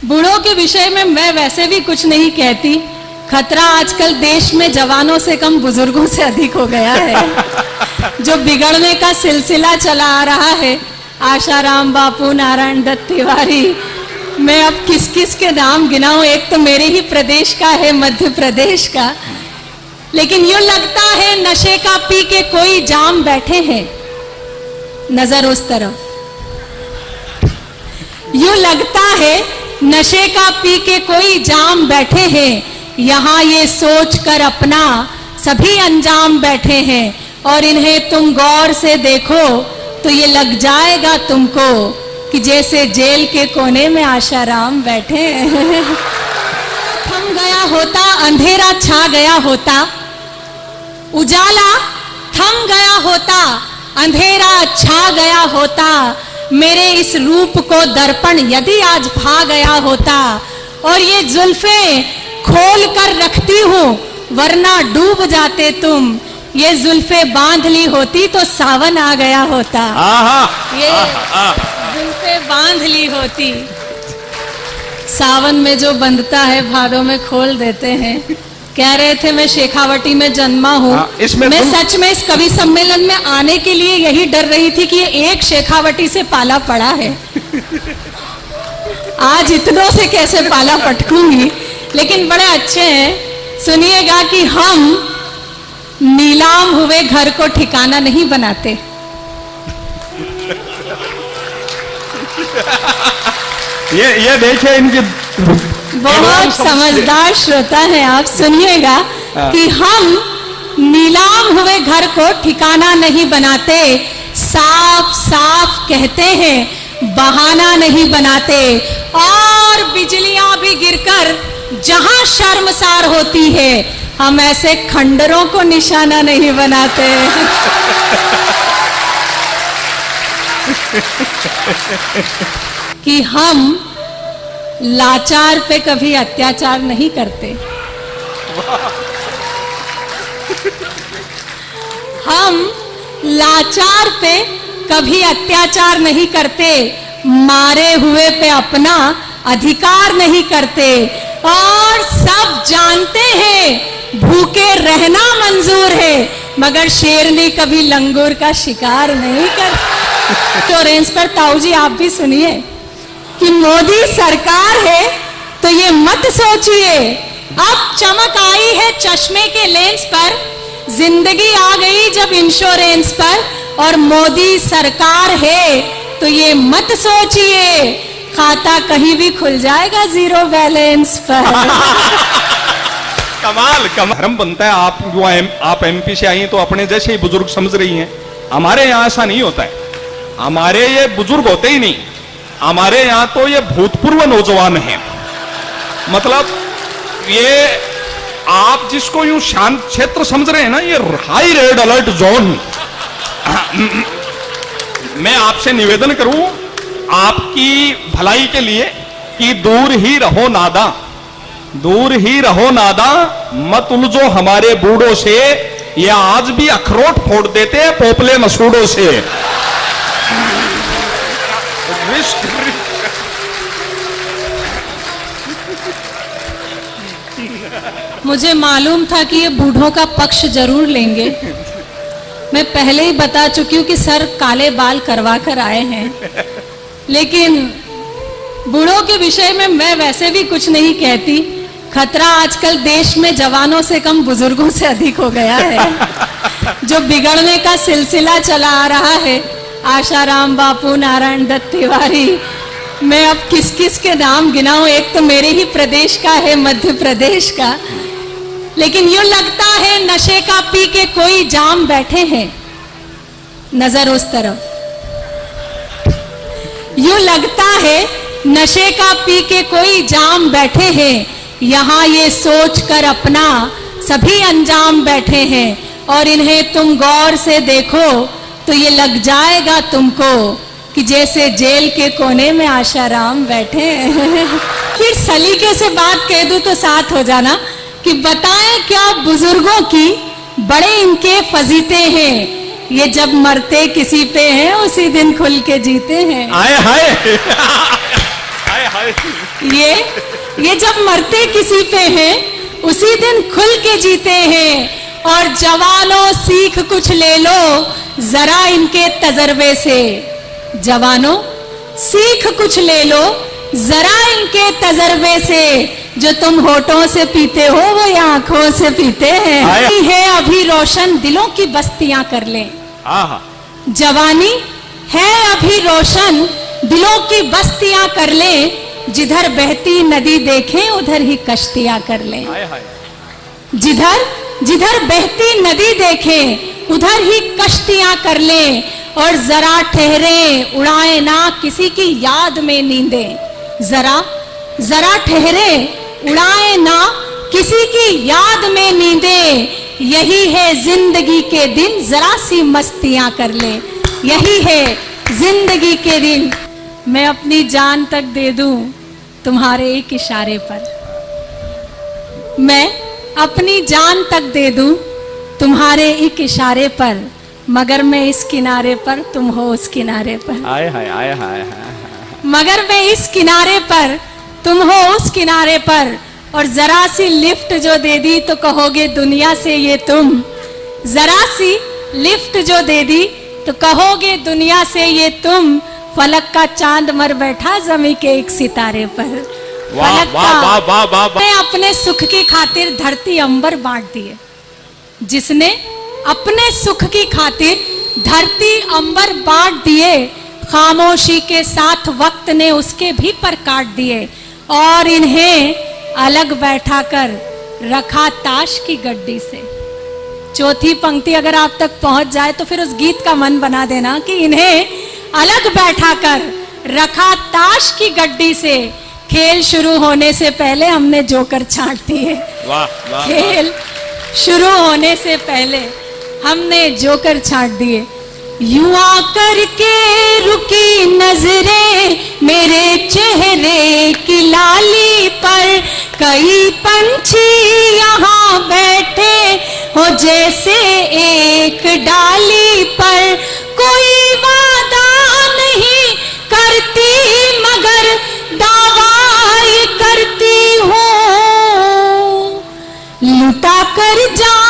बूढ़ों के विषय में मैं वैसे भी कुछ नहीं कहती। खतरा आजकल देश में जवानों से कम बुजुर्गों से अधिक हो गया है। जो बिगड़ने का सिलसिला चला आ रहा है, आशाराम बापू, नारायण दत्त तिवारी, मैं अब किस किस के नाम गिनाऊं। एक तो मेरे ही प्रदेश का है, मध्य प्रदेश का, लेकिन यूं लगता है नशे का पी के कोई जाम बैठे हैं। नजर उस तरफ, यूं लगता है नशे का पी के कोई जाम बैठे हैं। यहाँ ये सोच कर अपना सभी अंजाम बैठे हैं, और इन्हें तुम गौर से देखो तो ये लग जाएगा तुमको कि जैसे जेल के कोने में आशाराम बैठे हैं। थम गया होता, अंधेरा छा गया होता, उजाला थम गया होता, अंधेरा छा गया होता, मेरे इस रूप को दर्पण यदि आज भा गया होता, और ये जुल्फें खोल कर रखती हूँ वरना डूब जाते तुम, ये जुल्फें बांध ली होती तो सावन आ गया होता। ये जुल्फें बांध ली होती। सावन में जो बंधता है भादों में खोल देते हैं। कह रहे थे मैं शेखावटी में जन्मा हूँ। मैं सच में इस कवि सम्मेलन में आने के लिए यही डर रही थी कि ये एक शेखावटी से पाला पड़ा है, आज इतनों से कैसे पाला पटकूंगी। लेकिन बड़े अच्छे हैं, सुनिएगा कि हम नीलाम हुए घर को ठिकाना नहीं बनाते। ये देखिए इनकी बहुत समझदार श्रोता है आप, सुनिएगा कि हम नीलाम हुए घर को ठिकाना नहीं बनाते, साफ साफ कहते हैं बहाना नहीं बनाते, और बिजलियां भी गिरकर जहां शर्मसार होती है हम ऐसे खंडरों को निशाना नहीं बनाते। कि हम लाचार पे कभी अत्याचार नहीं करते। हम लाचार पे कभी अत्याचार नहीं करते, मारे हुए पे अपना अधिकार नहीं करते, और सब जानते हैं भूखे रहना मंजूर है, मगर शेरनी कभी लंगूर का शिकार नहीं करती। तो रेंज पर ताऊ जी आप भी सुनिए कि मोदी सरकार है तो ये मत सोचिए, अब चमक आई है चश्मे के लेंस पर, जिंदगी आ गई जब इंश्योरेंस पर, और मोदी सरकार है तो ये मत सोचिए खाता कहीं भी खुल जाएगा जीरो बैलेंस पर। कमाल धर्म बनता है। आप एमपी से आई हैं तो अपने जैसे ही बुजुर्ग समझ रही हैं। हमारे यहाँ ऐसा नहीं होता है, हमारे ये बुजुर्ग होते ही नहीं, हमारे यहाँ तो ये भूतपूर्व नौजवान हैं। मतलब ये आप जिसको यूं शांत क्षेत्र समझ रहे हैं ना, ये हाई रेड अलर्ट जोन। मैं आपसे निवेदन करूं आपकी भलाई के लिए कि दूर ही रहो नादा, दूर ही रहो नादा, मत उलझो हमारे बूढ़ों से, ये आज भी अखरोट फोड़ देते हैं पोपले मसूड़ों से। मुझे मालूम था कि ये बूढ़ों का पक्ष जरूर लेंगे। मैं पहले ही बता चुकी हूँ कि सर काले बाल करवा कर आए हैं, लेकिन बूढ़ों के विषय में मैं वैसे भी कुछ नहीं कहती। खतरा आजकल देश में जवानों से कम बुजुर्गों से अधिक हो गया है। जो बिगड़ने का सिलसिला चला आ रहा है, आशाराम बापू, नारायण दत्त तिवारी, मैं अब किस किस के नाम गिनाऊं। एक तो मेरे ही प्रदेश का है, मध्य प्रदेश का, लेकिन यूं लगता है नशे का पी के कोई जाम बैठे हैं। नजर उस तरफ, यूं लगता है नशे का पी के कोई जाम बैठे हैं, यहाँ ये सोच कर अपना सभी अंजाम बैठे हैं, और इन्हें तुम गौर से देखो तो ये लग जाएगा तुमको कि जैसे जेल के कोने में आशाराम बैठे हैं। फिर सलीके से बात कह दूं तो साथ हो जाना कि बताएं क्या बुजुर्गों की बड़े इनके फजीते हैं, ये जब मरते किसी पे हैं उसी दिन खुल के जीते हैं। आए हाय ये जब मरते किसी पे हैं उसी दिन खुल के जीते हैं। और जवानों सीख कुछ ले लो जरा इनके तजर्बे से, जवानों सीख कुछ ले लो जरा इनके तजर्बे से, जो तुम होठों से पीते हो वो ये आंखों से पीते हैं। है अभी रोशन दिलों की बस्तियां कर ले, जवानी है अभी रोशन दिलों की बस्तियां कर ले, जिधर बहती नदी देखें उधर ही कश्तियां कर ले। जिधर जिधर बहती नदी देखें उधर ही कश्तियां कर ले, और जरा ठहरे उड़ाए ना किसी की याद में नींदे, जरा ठहरे उड़ाए ना किसी की याद में नींदे, यही है जिंदगी के दिन जरा सी मस्तियां कर ले, यही है जिंदगी के दिन। मैं अपनी जान तक दे दूं तुम्हारे एक इशारे पर, मैं अपनी जान तक दे दूं तुम्हारे एक इशारे पर, मगर मैं इस किनारे पर तुम हो उस किनारे पर। आए हाय आए हाय, मगर मैं इस किनारे पर तुम हो उस किनारे पर, और जरा सी लिफ्ट जो दे दी तो कहोगे दुनिया से ये तुम, जरा सी लिफ्ट जो दे दी तो कहोगे दुनिया से ये तुम, फलक का चांद मर बैठा जमी के एक सितारे पर। फलक का ने अपने सुख की खातिर धरती अंबर बांट दिए, जिसने अपने सुख की खातिर धरती अंबर बांट दिए, खामोशी के साथ वक्त ने उसके भी पर काट दिए, और इन्हें अलग बैठा कर रखा ताश की गड्डी से। चौथी पंक्ति अगर आप तक पहुंच जाए तो फिर उस गीत का मन बना देना कि इन्हें अलग बैठा कर रखा ताश की गड्डी से, खेल शुरू होने से पहले हमने जोकर छांट दिए। खेल शुरू होने से पहले हमने जोकर छांट दिए। युवा करके रुकी नजरें मेरे चेहरे की लाली पर, कई पंछी यहाँ बैठे हो जैसे एक डाली पर, कोई वादा नहीं करती मगर दावा ये करती हूँ, लुटा कर जा